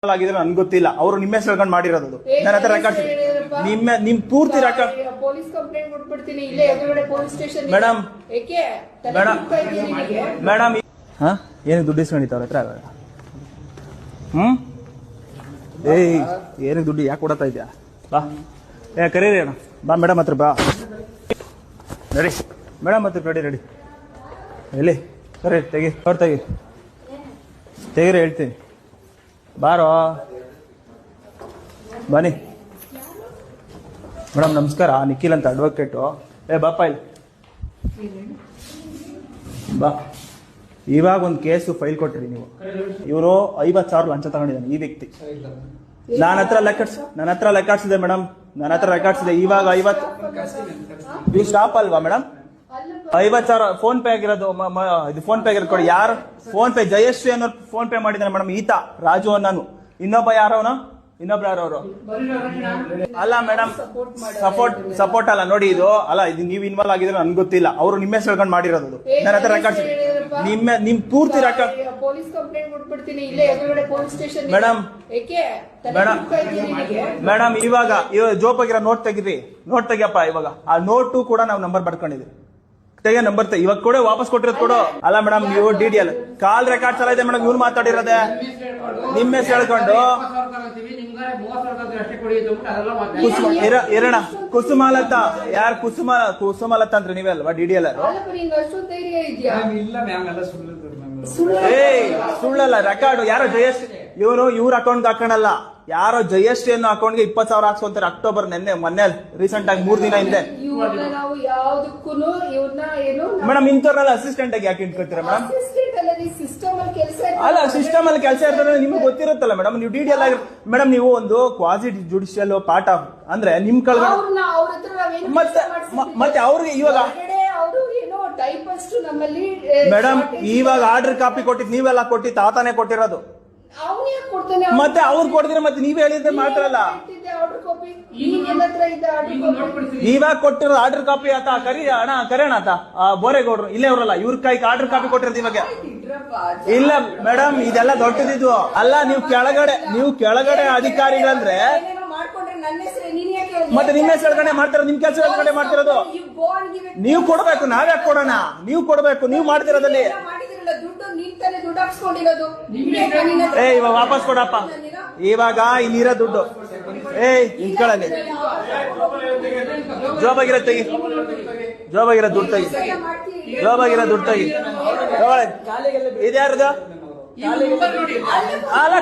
ಆಗಿದ್ರೆ ನನ್ಗೆ ಗೊತ್ತಿಲ್ಲ. ಅವರು ನಿಮ್ಮ ಹೆಸರು ಹೇಳ್ಕೊಂಡು ಮಾಡಿರೋದು. ನನ್ನ ಹತ್ರ ರೆಕಾರ್ಡ್ ನಿಮ್ ಪೂರ್ತಿ ರೆಕಾರ್ಡ್. ಪೊಲೀಸ್ ಕಂಪ್ಲೇಂಟ್ ಕೊಟ್ಬಿಡ್ತೀನಿ ಇಲ್ಲೇ ಎದುರುಗಡೆ ಪೊಲೀಸ್ ಸ್ಟೇಷನ್. ಮೇಡಮ್ ಮೇಡಮ್ ಹಾ ಏನು ದುಡ್ಡು ಇಸ್ಕೊಂಡಿತ್ತು ಅವ್ರ ಹತ್ರ? ಏಯ್ ಏನಕ್ಕೆ ದುಡ್ಡು ಯಾಕೆ ಕೊಡತಾ ಇದ್ಯಾ? ಬಾ ಕರೀರಿ ಅಣ್ಣ. ಬಾ ಮೇಡಮ್ ಹತ್ರ ಬಾ. ರೆಡಿ ಮೇಡಮ್ ಹತ್ರ ರೆಡಿ ರೆಡಿ. ಎಲ್ಲಿ ಕರೀ ತೆಗಿ ಅವ್ರು ತೆಗೀರಿ ಹೇಳ್ತೀನಿ. ಬಾರೋ ಬನ್ನಿ ಮೇಡಮ್. ನಮಸ್ಕಾರ, ನಿಖಿಲ್ ಅಂತ ಅಡ್ವೊಕೇಟು. ಬಾಪ ಇಲ್ಲಿ ಬಾ. ಇವಾಗ ಒಂದು ಕೇಸು ಫೈಲ್ ಕೊಟ್ರಿ ನೀವು. ಇವರು 50,000 ಲಂಚ ತಗೊಂಡಿದ್ದಾನೆ ಈ ವ್ಯಕ್ತಿ. ನನ್ನ ಹತ್ರ ಲೆಕ್ಕಾಡ್ಸಿದೆ ಮೇಡಮ್. ನನ್ನ ಹತ್ರ ರೆಕಾರ್ಡ್ಸಿದೆ. ಇವಾಗ 50 ನೀವು ಸ್ಟಾಪ್ ಅಲ್ವಾ ಮೇಡಮ್? 50,000 ಫೋನ್ ಪೇ ಆಗಿರೋದು. ಇದು ಫೋನ್ ಪೇ ಆಗಿರೋದು ಕೊಡಿ. ಯಾರು ಫೋನ್ ಪೇ? ಜಯಶ್ರೀ ಅನ್ನೋರು ಫೋನ್ ಪೇ ಮಾಡಿದ್ದಾನೆ ಮೇಡಮ್. ಈತ ರಾಜು ಅನ್ನೋನು. ಇನ್ನೊಬ್ಬ ಯಾರವನು? ಯಾರವರು ಅಲ್ಲ ಮೇಡಮ್. ಸಪೋರ್ಟ್ ಅಲ್ಲ ನೋಡಿ. ಇದು ಅಲ್ಲ, ಇದು ನೀವು ಇನ್ವಾಲ್ವ್ ಆಗಿದ್ರೆ ನನ್ಗೆ ಗೊತ್ತಿಲ್ಲ. ಅವರು ನಿಮ್ಮ ಹೆಸರು ಹೇಳ್ಕೊಂಡು ಮಾಡಿರೋದು. ನನ್ನ ಹತ್ರ ರೆಕಾರ್ಡ್ ನಿಮ್ ಪೂರ್ತಿ ರೆಕಾರ್ಡ್. ಪೊಲೀಸ್ ಕಂಪ್ಲೇಂಟ್ ಕೊಟ್ಬಿಡ್ತೀನಿ ಇಲ್ಲೇ ಎದುರುಗಡೆ ಪೊಲೀಸ್ ಸ್ಟೇಷನ್. ಮೇಡಮ್ ಇವಾಗ ಜೋಪಾಗಿರೋ ನೋಟ್ ತೆಗಿರಿ. ನೋಟ್ ತೆಗಿಯಪ್ಪ. ಇವಾಗ ಆ ನೋಟು ಕೂಡ ನಾವು ನಂಬರ್ ಬರ್ಕೊಂಡಿದ್ವಿ. ತೆಗೆ ನಂಬರ್ ಇವಾಗ ಕೂಡ ವಾಪಸ್ ಕೊಟ್ಟಿರೋದು ಕೊಡು. ಅಲ್ಲ ಮೇಡಮ್, ನೀವು DDL ಕಾಲ್ ರೆಕಾರ್ಡ್ಸ್ ಎಲ್ಲ ಇದೆ ಮೇಡಮ್. ಇವ್ರು ಮಾತಾಡಿರೋದೆ ನಿಮ್ಮ ಹೆಸರು ಹೇಳ್ಕೊಂಡು. ಇರೋಣ ಕುಸುಮಾಲತಾ. ಯಾರು ಕುಸುಮಾಲತಾ ಅಂದ್ರೆ ನೀವೇ ಅಲ್ವಾ DDL? ಸುಳ್ಳಲ್ಲ ರೆಕಾರ್ಡ್. ಯಾರೋ ಜಯಶ್ರೀ ಇವ್ರ ಅಕೌಂಟ್ ಹಾಕೋಣಲ್ಲ. ಯಾರೋ ಜಯಶ್ರೀ ಅನ್ನೋ ಅಕೌಂಟ್ಗೆ 20,000 ಹಾಕ್ಸ್ಕೊಂತಾರೆ. ಅಕ್ಟೋಬರ್ ಮೊನ್ನೆ ರೀಸೆಂಟ್ ಆಗಿ 3 ದಿನ ಹಿಂದೆ. ಮೇಡಮ್ ಇಂಥವ್ರಲ್ಲ ಅಸಿಸ್ಟೆಂಟ್ ಆಗಿ ಯಾಕೆ ಇಟ್ಕೊಳ್ತೀರಾ ಮೇಡಮ್? ಅಲ್ಲ, ಸಿಸ್ಟಮ್ ಅಲ್ಲಿ ಕೆಲಸ ಇರ್ತದೆ ನಿಮ್ಗೆ ಗೊತ್ತಿರುತ್ತಲ್ಲ ಮೇಡಮ್. ನೀವು DDL ಆಗಿ ಮೇಡಮ್, ನೀವು ಒಂದು ಕ್ವಾಸಿ ಜುಡಿಷಿಯಲ್ ಪಾರ್ಟ್ ಆಫ್ ಅಂದ್ರೆ ನಿಮ್ ಕಳ್ಗ ಮತ್ತೆ ಅವ್ರಿಗೆ ಇವಾಗ ಮೇಡಮ್ ಇವಾಗ ಆರ್ಡರ್ ಕಾಪಿ ಕೊಟ್ಟಿದ್ ನೀವೆಲ್ಲ ಕೊಟ್ಟಿ ತಾತಾನೆ ಕೊಟ್ಟಿರೋದು. ಮತ್ತೆ ಅವ್ರು ಕೊಡ್ತೀರ ಮತ್ತೆ ನೀವೇ ಹೇಳಿದ್ರೆ ಮಾಡ್ತಾರಲ್ಲ. ಇವಾಗ ಕೊಟ್ಟಿರೋ ಆರ್ಡರ್ ಕಾಪಿ ಆತ ಕರೆಯೋಣ ಆತ ಬೋರೇಗೌಡ್ರು ಇಲ್ಲೇ ಅವರಲ್ಲ. ಇವ್ರ ಕೈಗೆ ಆರ್ಡರ್ ಕಾಪಿ ಕೊಟ್ಟಿರೋದು ಇವಾಗ. ಇಲ್ಲ ಮೇಡಮ್, ಇದೆಲ್ಲ ದೊಡ್ಡದಿದ್ದು ಅಲ್ಲ. ನೀವು ಕೆಳಗಡೆ ಅಧಿಕಾರಿಗಳಂದ್ರೆ ಮತ್ತೆ ನಿಮ್ಮ ಹೆಸರು ಹೇಳ್ಕೊಂಡೆ ಮಾಡ್ತಿರೋದು. ನಿಮ್ ಕೆಲಸ ಹೇಳ್ಕೊಂಡೆ ಮಾಡ್ತಿರೋದು. ನೀವು ಕೊಡ್ಬೇಕು, ನಾವ್ಯಾಕೆ ಕೊಡೋಣ? ನೀವು ಕೊಡ್ಬೇಕು, ನೀವು ಮಾಡ್ತಿರೋದಲ್ಲಿ. ಇವಾಗ ವಾಪಸ್ ಕೊಡಪ್ಪ. ಇವಾಗ ಇಲ್ಲಿರೋ ದುಡ್ಡು ಇಟ್ಕೊಳ್ಳಿ. ಜೋಬಾಗಿರೋ ತೆಗಿ. ಜೋಬಾಗಿರೋ ದುಡ್ಡು ತೆಗಿ. ಇದ್ಯಾರ್ದು? ಅಲ್ಲ